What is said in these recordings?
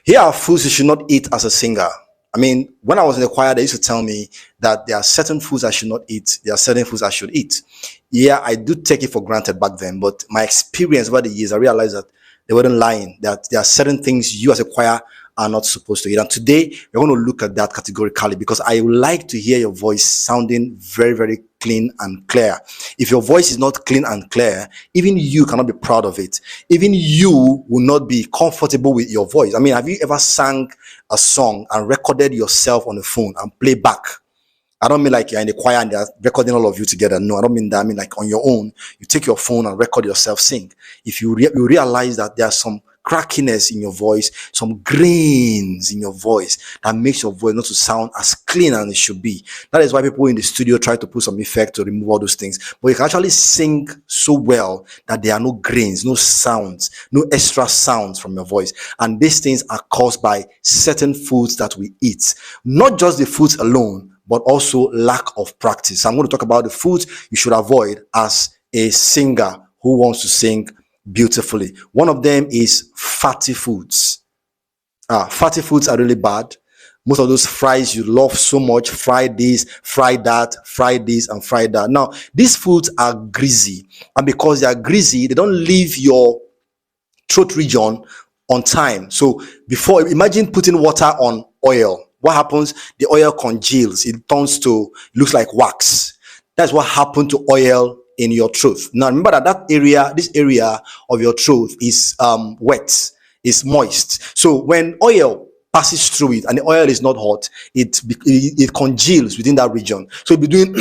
Here are foods you should not eat as a singer. I mean, when I was in the choir, they used to tell me that there are certain foods I should not eat. There are certain foods I should eat. Yeah, I do take it for granted back then, but my experience over the years, I realized that they weren't lying. That there are certain things you as a choir are not supposed to eat. And today, we're going to look at that categorically because I would like to hear your voice sounding very, very clean and clear. If your voice is not clean and clear, even you cannot be proud of it. Even you will not be comfortable with your voice. I mean, have you ever sang a song and recorded yourself on the phone and play back? I don't mean like you're in the choir and they're recording all of you together. No, I don't mean that. I mean like on your own, you take your phone and record yourself sing. If you realize that there's some crackiness in your voice, some grains in your voice that makes your voice not to sound as clean as it should be. That is why people in the studio try to put some effect to remove all those things. But you can actually sing so well that there are no grains, no sounds, no extra sounds from your voice. And these things are caused by certain foods that we eat. Not just the foods alone, but also lack of practice. I'm going to talk about the foods you should avoid as a singer who wants to sing beautifully. One of them is fatty foods. Fatty foods are really bad. Most of those fries you love so much, fry this, fry that, fry this, and fry that. Now, these foods are greasy, and because they are greasy, they don't leave your throat region on time. So before, imagine putting water on oil. What happens? The oil congeals. It turns to, looks like wax. That's what happened to oil in your throat. Now remember that this area of your throat is wet, is moist. So when oil passes through it and the oil is not hot, it congeals within that region. So you'll be doing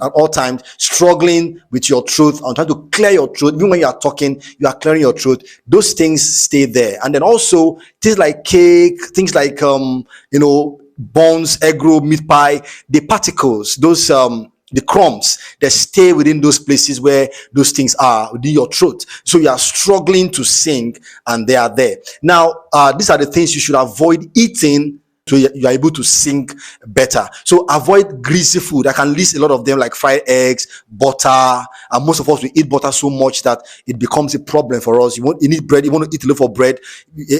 at all times, struggling with your throat and trying to clear your throat. Even when you are talking, you are clearing your throat. Those things stay there. And then also things like cake, things like buns, egg roll, meat pie, the particles, those the crumbs that stay within those places where those things are within your throat. So you are struggling to sing and they are there. Now, these are the things you should avoid eating so you are able to sing better. So avoid greasy food. I can list a lot of them like fried eggs, butter, and most of us we eat butter so much that it becomes a problem for us. You need bread, you want to eat a loaf of bread.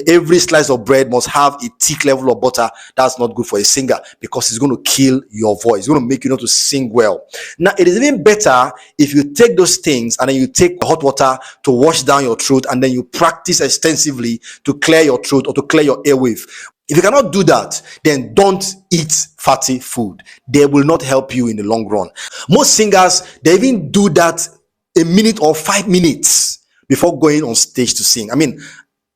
Every slice of bread must have a thick level of butter. That's not good for a singer because it's going to kill your voice. It's going to make you not to sing well. Now it is even better if you take those things and then you take hot water to wash down your throat and then you practice extensively to clear your throat or to clear your airwave. If you cannot do that, then don't eat fatty food. They will not help you in the long run. Most singers, they even do that a minute or 5 minutes before going on stage to sing. I mean,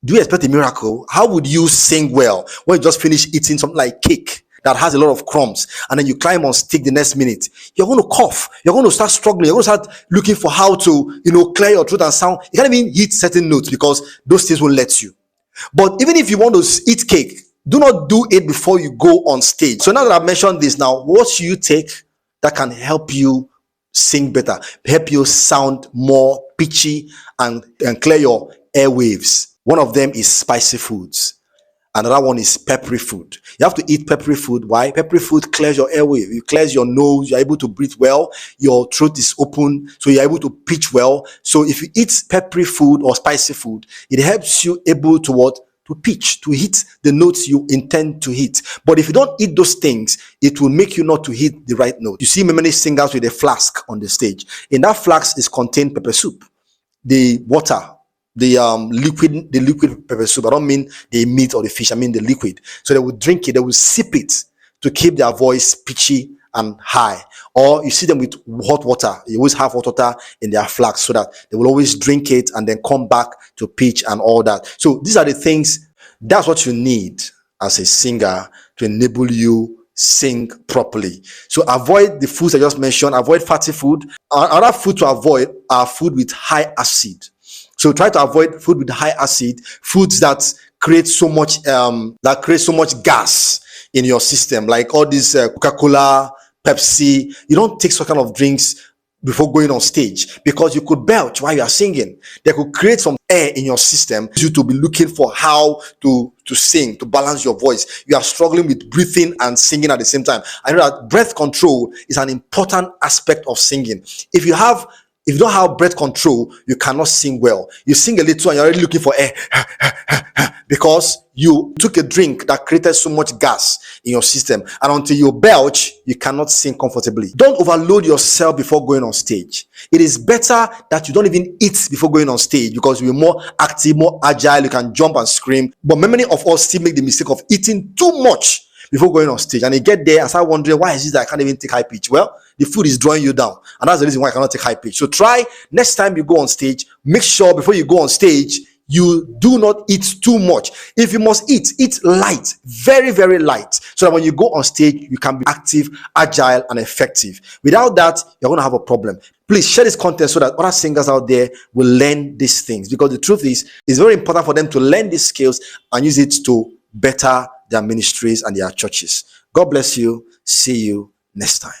do you expect a miracle? How would you sing well when you just finish eating something like cake that has a lot of crumbs and then you climb on stage the next minute? You're going to cough. You're going to start struggling. You're going to start looking for how to, clear your throat and sound. You can't even hit certain notes because those things won't let you. But even if you want to eat cake, do not do it before you go on stage. So now that I've mentioned this, now what should you take that can help you sing better, help you sound more pitchy and clear your airwaves? One of them is spicy foods. Another one is peppery food. You have to eat peppery food. Why? Peppery food clears your airway. It clears your nose. You're able to breathe well. Your throat is open, so you're able to pitch well. So if you eat peppery food or spicy food, it helps you able to what? To pitch, to hit the notes you intend to hit. But if you don't eat those things, it will make you not to hit the right note. You see many singers with a flask on the stage. In that flask is contained pepper soup, the water, the liquid pepper soup. I don't mean the meat or the fish, I mean the liquid. So they will drink it, they will sip it to keep their voice pitchy and high. Or you see them with hot water. You always have hot water in their flask so that they will always drink it and then come back to pitch and all that. So these are the things, that's what you need as a singer to enable you sing properly. So avoid the foods I just mentioned, avoid fatty food. Another food to avoid are food with high acid. So try to avoid food with high acid, foods that create so much gas in your system, like all these Coca-Cola, Pepsi. You don't take some kind of drinks before going on stage because you could belch while you are singing. They could create some air in your system for you to be looking for how to sing, to balance your voice. You are struggling with breathing and singing at the same time. I know that breath control is an important aspect of singing. If you have If you don't have breath control, you cannot sing well. You sing a little and you're already looking for air because you took a drink that created so much gas in your system. And until you belch, you cannot sing comfortably. Don't overload yourself before going on stage. It is better that you don't even eat before going on stage because you're more active, more agile. You can jump and scream. But many of us still make the mistake of eating too much before going on stage, and you get there and start wondering, why is it that I can't even take high pitch? Well, the food is drawing you down, and that's the reason why I cannot take high pitch. So try next time you go on stage, make sure before you go on stage you do not eat too much. If you must eat light, very, very light, so that when you go on stage you can be active, agile, and effective. Without that, you're going to have a problem. Please share this content so that other singers out there will learn these things, because the truth is, it's very important for them to learn these skills and use it to better their ministries and their churches. God bless you. See you next time.